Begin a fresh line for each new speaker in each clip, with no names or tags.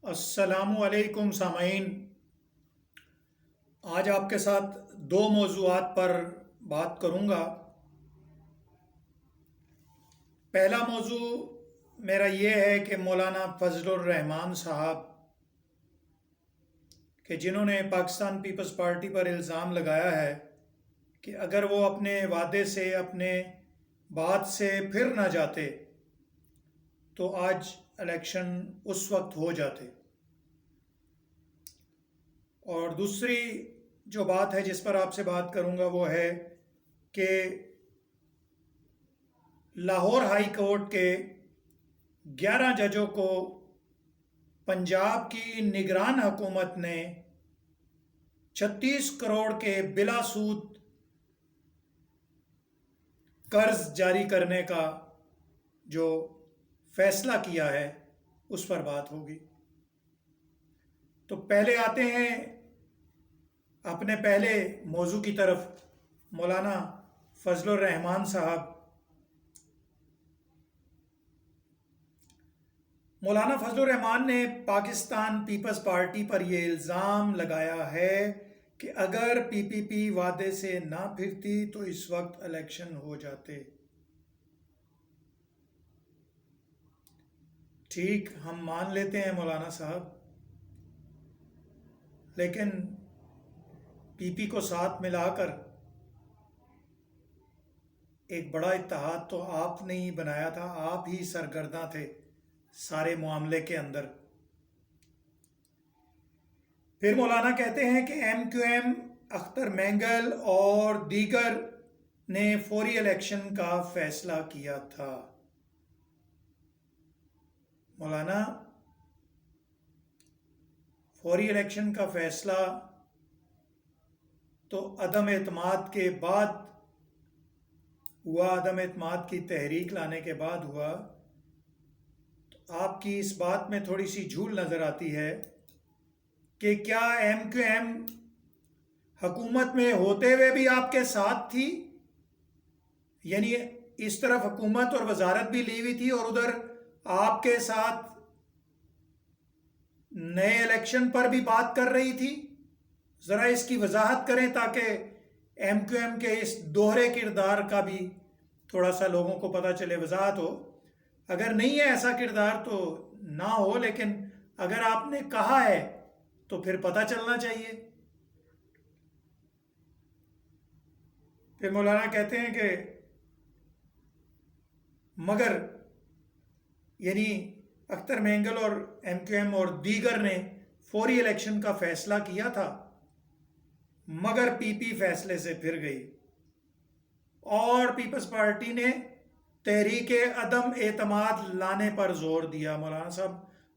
السلام علیکم سامعین، آج آپ کے ساتھ دو موضوعات پر بات کروں گا۔ پہلا موضوع میرا یہ ہے کہ مولانا فضل الرحمان صاحب کہ جنہوں نے پاکستان پیپلز پارٹی پر الزام لگایا ہے کہ اگر وہ اپنے وعدے سے، اپنے بات سے پھر نہ جاتے تو آج الیکشن اس وقت ہو جاتے۔ اور دوسری جو بات ہے جس پر آپ سے بات کروں گا وہ ہے کہ لاہور ہائی کورٹ کے 11 ججوں کو پنجاب کی نگران حکومت نے 36 کروڑ کے بلا سود قرض جاری کرنے کا جو فیصلہ کیا ہے اس پر بات ہوگی۔ تو پہلے آتے ہیں اپنے پہلے موضوع کی طرف۔ مولانا فضل الرحمان صاحب مولانا فضل الرحمان نے پاکستان پیپلز پارٹی پر یہ الزام لگایا ہے کہ اگر پی پی پی وعدے سے نہ پھرتی تو اس وقت الیکشن ہو جاتے۔ ٹھیک، ہم مان لیتے ہیں مولانا صاحب، لیکن پی پی کو ساتھ ملا کر ایک بڑا اتحاد تو آپ نے ہی بنایا تھا، آپ ہی سرگرداں تھے سارے معاملے کے اندر۔ پھر مولانا کہتے ہیں کہ M Q M, Akhtar Mengal اور دیگر نے فوری الیکشن کا فیصلہ کیا تھا۔ مولانا، فوری الیکشن کا فیصلہ تو عدم اعتماد کے بعد ہوا، عدم اعتماد کی تحریک لانے کے بعد ہوا۔ تو آپ کی اس بات میں تھوڑی سی جھول نظر آتی ہے کہ کیا ایم کیو ایم حکومت میں ہوتے ہوئے بھی آپ کے ساتھ تھی؟ یعنی اس طرف حکومت اور وزارت بھی لی ہوئی تھی اور ادھر آپ کے ساتھ نئے الیکشن پر بھی بات کر رہی تھی؟ ذرا اس کی وضاحت کریں تاکہ ایم کیو ایم کے اس دوہرے کردار کا بھی تھوڑا سا لوگوں کو پتہ چلے، وضاحت ہو۔ اگر نہیں ہے ایسا کردار تو نہ ہو، لیکن اگر آپ نے کہا ہے تو پھر پتہ چلنا چاہیے۔ پھر مولانا کہتے ہیں کہ مگر یعنی اختر مینگل اور ایم کیو ایم اور دیگر نے فوری الیکشن کا فیصلہ کیا تھا، مگر پی پی فیصلے سے پھر گئی اور پیپلز پارٹی نے تحریک عدم اعتماد لانے پر زور دیا۔ مولانا صاحب،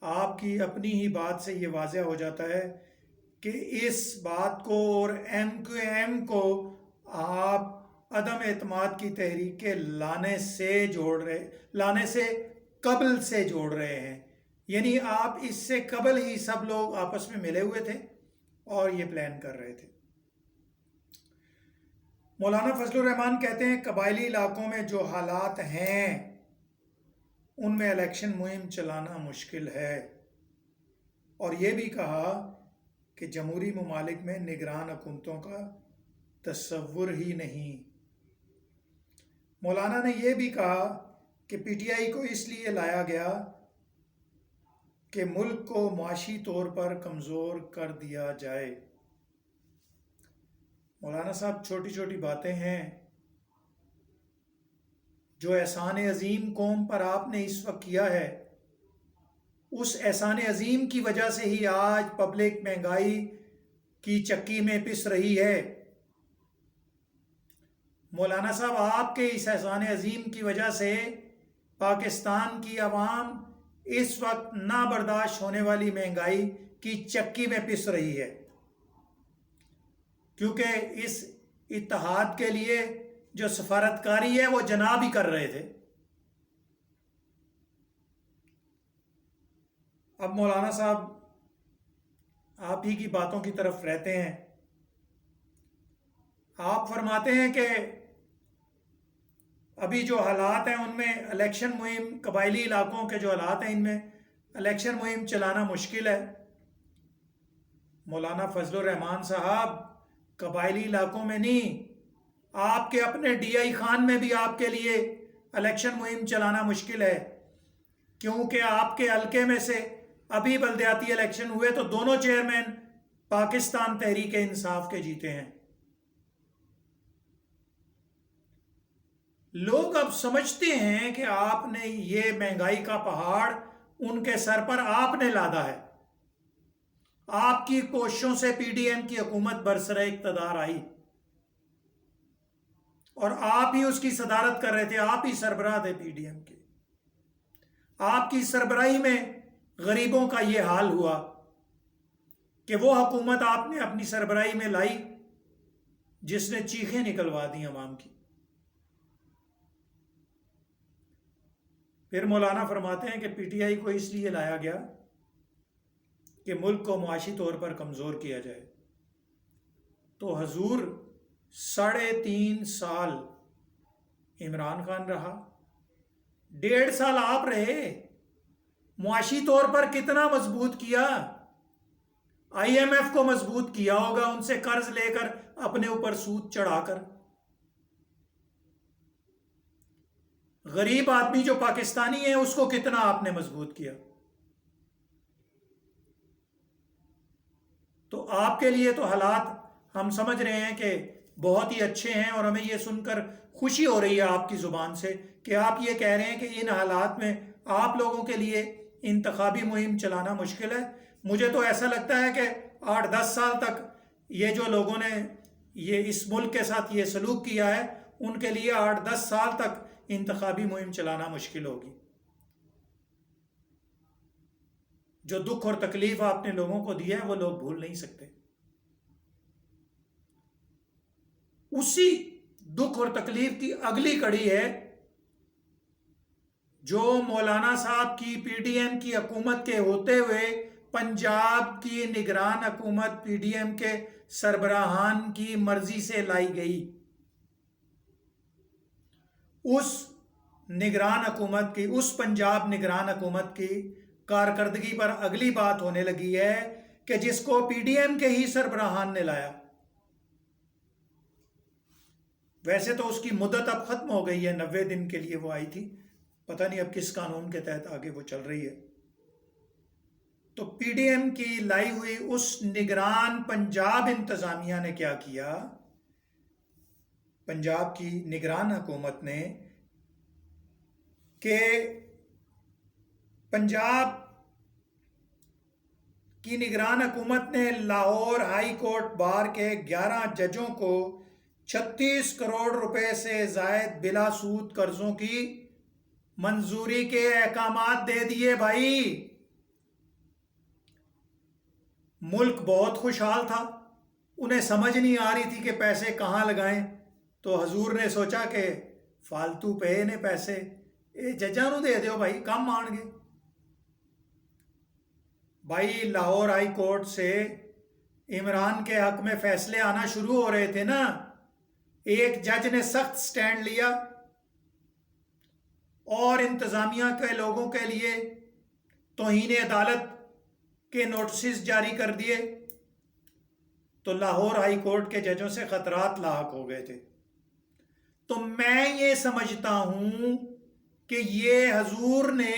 آپ کی اپنی ہی بات سے یہ واضح ہو جاتا ہے کہ اس بات کو اور ایم کیو ایم کو آپ عدم اعتماد کی تحریک کے لانے سے قبل سے جوڑ رہے ہیں، یعنی آپ اس سے قبل ہی سب لوگ آپس میں ملے ہوئے تھے اور یہ پلان کر رہے تھے۔ مولانا فضل الرحمان کہتے ہیں قبائلی علاقوں میں جو حالات ہیں ان میں الیکشن مہم چلانا مشکل ہے، اور یہ بھی کہا کہ جمہوری ممالک میں نگران حکومتوں کا تصور ہی نہیں۔ مولانا نے یہ بھی کہا کہ پی ٹی آئی کو اس لیے لایا گیا کہ ملک کو معاشی طور پر کمزور کر دیا جائے۔ مولانا صاحب، چھوٹی چھوٹی باتیں ہیں جو احسان عظیم قوم پر آپ نے اس وقت کیا ہے، اس احسان عظیم کی وجہ سے ہی آج پبلک مہنگائی کی چکی میں پس رہی ہے۔ مولانا صاحب، آپ کے اس احسان عظیم کی وجہ سے پاکستان کی عوام اس وقت نابرداشت ہونے والی مہنگائی کی چکی میں پس رہی ہے، کیونکہ اس اتحاد کے لیے جو سفارتکاری ہے وہ جناب ہی کر رہے تھے۔ اب مولانا صاحب، آپ ہی کی باتوں کی طرف رہتے ہیں۔ آپ فرماتے ہیں کہ ابھی جو حالات ہیں ان میں الیکشن مہم، قبائلی علاقوں کے جو حالات ہیں ان میں الیکشن مہم چلانا مشکل ہے۔ مولانا فضل الرحمان صاحب، قبائلی علاقوں میں نہیں، آپ کے اپنے ڈی آئی خان میں بھی آپ کے لیے الیکشن مہم چلانا مشکل ہے، کیونکہ آپ کے حلقے میں سے ابھی بلدیاتی الیکشن ہوئے تو دونوں چیئرمین پاکستان تحریک انصاف کے جیتے ہیں۔ لوگ اب سمجھتے ہیں کہ آپ نے یہ مہنگائی کا پہاڑ ان کے سر پر آپ نے لادا ہے۔ آپ کی کوششوں سے پی ڈی ایم کی حکومت برسر اقتدار آئی اور آپ ہی اس کی صدارت کر رہے تھے، آپ ہی سربراہ تھے پی ڈی ایم کے۔ آپ کی سربراہی میں غریبوں کا یہ حال ہوا کہ وہ حکومت آپ نے اپنی سربراہی میں لائی جس نے چیخیں نکلوا دی عوام کی۔ پھر مولانا فرماتے ہیں کہ پی ٹی آئی کو اس لیے لایا گیا کہ ملک کو معاشی طور پر کمزور کیا جائے۔ تو حضور 3.5 سال عمران خان رہا، 1.5 سال آپ رہے، معاشی طور پر کتنا مضبوط کیا؟ آئی ایم ایف کو مضبوط کیا ہوگا، ان سے قرض لے کر اپنے اوپر سود چڑھا کر۔ غریب آدمی جو پاکستانی ہے اس کو کتنا آپ نے مضبوط کیا؟ تو آپ کے لیے تو حالات ہم سمجھ رہے ہیں کہ بہت ہی اچھے ہیں، اور ہمیں یہ سن کر خوشی ہو رہی ہے آپ کی زبان سے کہ آپ یہ کہہ رہے ہیں کہ ان حالات میں آپ لوگوں کے لیے انتخابی مہم چلانا مشکل ہے۔ مجھے تو ایسا لگتا ہے کہ 8-10 سال تک یہ جو لوگوں نے یہ اس ملک کے ساتھ یہ سلوک کیا ہے، ان کے لیے 8-10 سال تک انتخابی مہم چلانا مشکل ہوگی۔ جو دکھ اور تکلیف آپ نے لوگوں کو دی ہے وہ لوگ بھول نہیں سکتے۔ اسی دکھ اور تکلیف کی اگلی کڑی ہے جو مولانا صاحب کی پی ڈی ایم کی حکومت کے ہوتے ہوئے پنجاب کی نگران حکومت پی ڈی ایم کے سربراہان کی مرضی سے لائی گئی۔ اس نگران حکومت کی، اس پنجاب نگران حکومت کی کارکردگی پر اگلی بات ہونے لگی ہے کہ جس کو پی ڈی ایم کے ہی سربراہان نے لایا۔ ویسے تو اس کی مدت اب ختم ہو گئی ہے، 90 دن کے لیے وہ آئی تھی، پتہ نہیں اب کس قانون کے تحت آگے وہ چل رہی ہے۔ تو پی ڈی ایم کی لائی ہوئی اس نگران پنجاب انتظامیہ نے کیا کیا؟ پنجاب کی نگران حکومت نے کہ پنجاب کی نگران حکومت نے لاہور ہائی کورٹ بار کے 11 ججوں کو 36 کروڑ روپے سے زائد بلا سود قرضوں کی منظوری کے احکامات دے دیے۔ بھائی ملک بہت خوشحال تھا، انہیں سمجھ نہیں آ رہی تھی کہ پیسے کہاں لگائیں، تو حضور نے سوچا کہ فالتو پے نے پیسے ججاں نو دے دیو بھائی، کم آن گے۔ بھائی لاہور ہائی کورٹ سے عمران کے حق میں فیصلے آنا شروع ہو رہے تھے نا، ایک جج نے سخت سٹینڈ لیا اور انتظامیہ کے لوگوں کے لیے توہین عدالت کے نوٹسز جاری کر دیے، تو لاہور ہائی کورٹ کے ججوں سے خطرات لاحق ہو گئے تھے۔ تو میں یہ سمجھتا ہوں کہ یہ حضور نے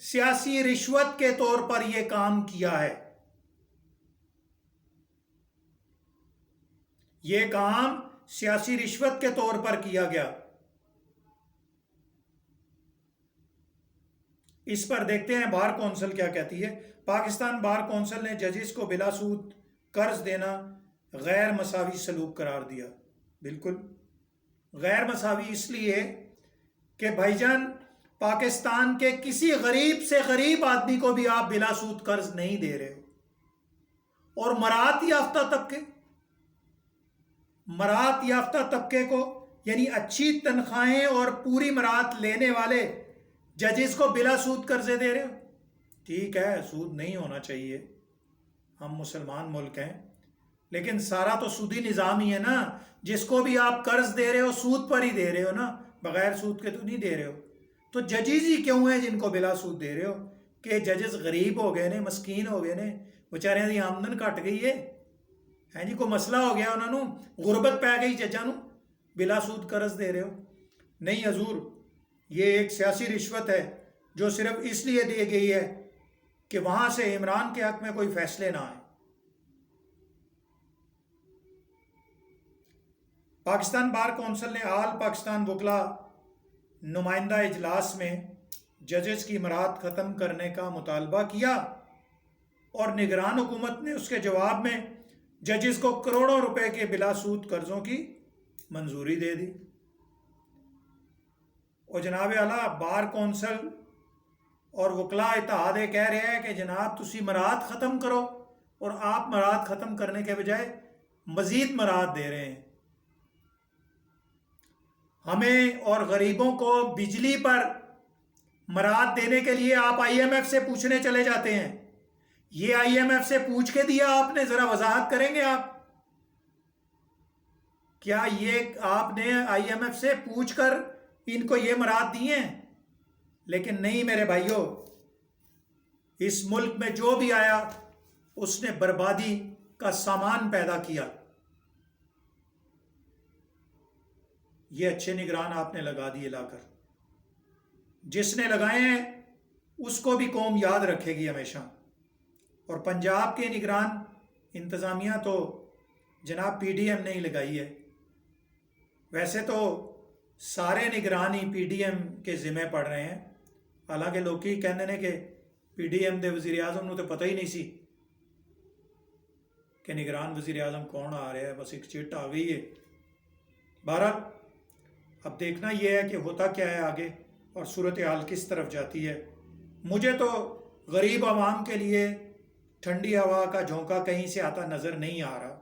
سیاسی رشوت کے طور پر یہ کام کیا ہے۔ یہ کام سیاسی رشوت کے طور پر کیا گیا۔ اس پر دیکھتے ہیں بار کونسل کیا کہتی ہے۔ پاکستان بار کونسل نے ججز کو بلا سود قرض دینا غیر مساوی سلوک قرار دیا۔ بالکل غیر مساوی اس لیے کہ بھائی جان پاکستان کے کسی غریب سے غریب آدمی کو بھی آپ بلا سود قرض نہیں دے رہے ہو، اور مراعات یافتہ طبقے کو یعنی اچھی تنخواہیں اور پوری مراعات لینے والے ججز کو بلا سود قرضے دے رہے ہو۔ ٹھیک ہے سود نہیں ہونا چاہیے، ہم مسلمان ملک ہیں، لیکن سارا تو سودی نظام ہی ہے نا۔ جس کو بھی آپ قرض دے رہے ہو سود پر ہی دے رہے ہو نا، بغیر سود کے تو نہیں دے رہے ہو۔ تو ججز ہی کیوں ہیں جن کو بلا سود دے رہے ہو؟ کہ ججز غریب ہو گئے نے، مسکین ہو گئے نے، بیچاریاں دی آمدن گھٹ گئی ہے، ہیں جی کوئی مسئلہ ہو گیا انہوں نے، غربت پی گئی ججاں نوں، بلا سود قرض دے رہے ہو؟ نہیں حضور، یہ ایک سیاسی رشوت ہے جو صرف اس لیے دی گئی ہے کہ وہاں سے عمران کے حق میں کوئی فیصلے نہ آئے۔ پاکستان بار کونسل نے آل پاکستان وکلا نمائندہ اجلاس میں ججز کی مراعات ختم کرنے کا مطالبہ کیا، اور نگران حکومت نے اس کے جواب میں ججز کو کروڑوں روپے کے بلا سود قرضوں کی منظوری دے دی۔ اور جناب اعلیٰ بار کونسل اور وکلا اتحاد یہ کہہ رہے ہیں کہ جناب تسی مراعات ختم کرو، اور آپ مراعات ختم کرنے کے بجائے مزید مراعات دے رہے ہیں۔ ہمیں اور غریبوں کو بجلی پر مراعات دینے کے لیے آپ آئی ایم ایف سے پوچھنے چلے جاتے ہیں۔ یہ آئی ایم ایف سے پوچھ کے دیا آپ نے؟ ذرا وضاحت کریں گے آپ؟ کیا یہ آپ نے آئی ایم ایف سے پوچھ کر ان کو یہ مراعات دی ہیں؟ لیکن نہیں میرے بھائیوں، اس ملک میں جو بھی آیا اس نے بربادی کا سامان پیدا کیا۔ یہ اچھے نگران آپ نے لگا دیے لا کر، جس نے لگائے ہیں اس کو بھی قوم یاد رکھے گی ہمیشہ۔ اور پنجاب کے نگران انتظامیہ تو جناب پی ڈی ایم نے ہی لگائی ہے۔ ویسے تو سارے نگران ہی پی ڈی ایم کے ذمہ پڑ رہے ہیں، حالانکہ لوگ ہی کہنے نے کہ پی ڈی ایم دے وزیر اعظم نو تو پتہ ہی نہیں سی کہ نگران وزیر اعظم کون آ رہا ہے، بس ایک چٹ آ گئی ہے۔ بہرحال اب دیکھنا یہ ہے کہ ہوتا کیا ہے آگے اور صورتحال کس طرف جاتی ہے۔ مجھے تو غریب عوام کے لیے ٹھنڈی ہوا کا جھونکا کہیں سے آتا نظر نہیں آ رہا،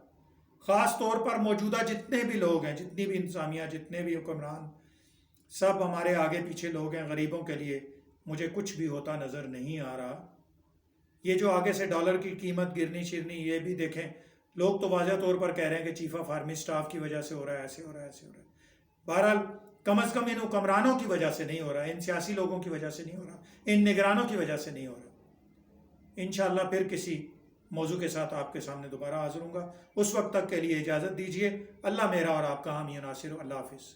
خاص طور پر موجودہ جتنے بھی لوگ ہیں، جتنی بھی انتظامیہ، جتنے بھی حکمران، سب ہمارے آگے پیچھے لوگ ہیں۔ غریبوں کے لیے مجھے کچھ بھی ہوتا نظر نہیں آ رہا۔ یہ جو آگے سے ڈالر کی قیمت گرنی شرنی، یہ بھی دیکھیں، لوگ تو واضح طور پر کہہ رہے ہیں کہ چیف آف آرمی سٹاف کی وجہ سے ہو رہا ہے، ایسے ہو رہا ہے، ایسے ہو رہا ہے۔ بہرحال کم از کم ان حکمرانوں کی وجہ سے نہیں ہو رہا، ان سیاسی لوگوں کی وجہ سے نہیں ہو رہا، ان نگرانوں کی وجہ سے نہیں ہو رہا۔ انشاءاللہ پھر کسی موضوع کے ساتھ آپ کے سامنے دوبارہ حاضر ہوں گا، اس وقت تک کے لیے اجازت دیجیے۔ اللہ میرا اور آپ کا حامی و ناصر۔ اللہ حافظ۔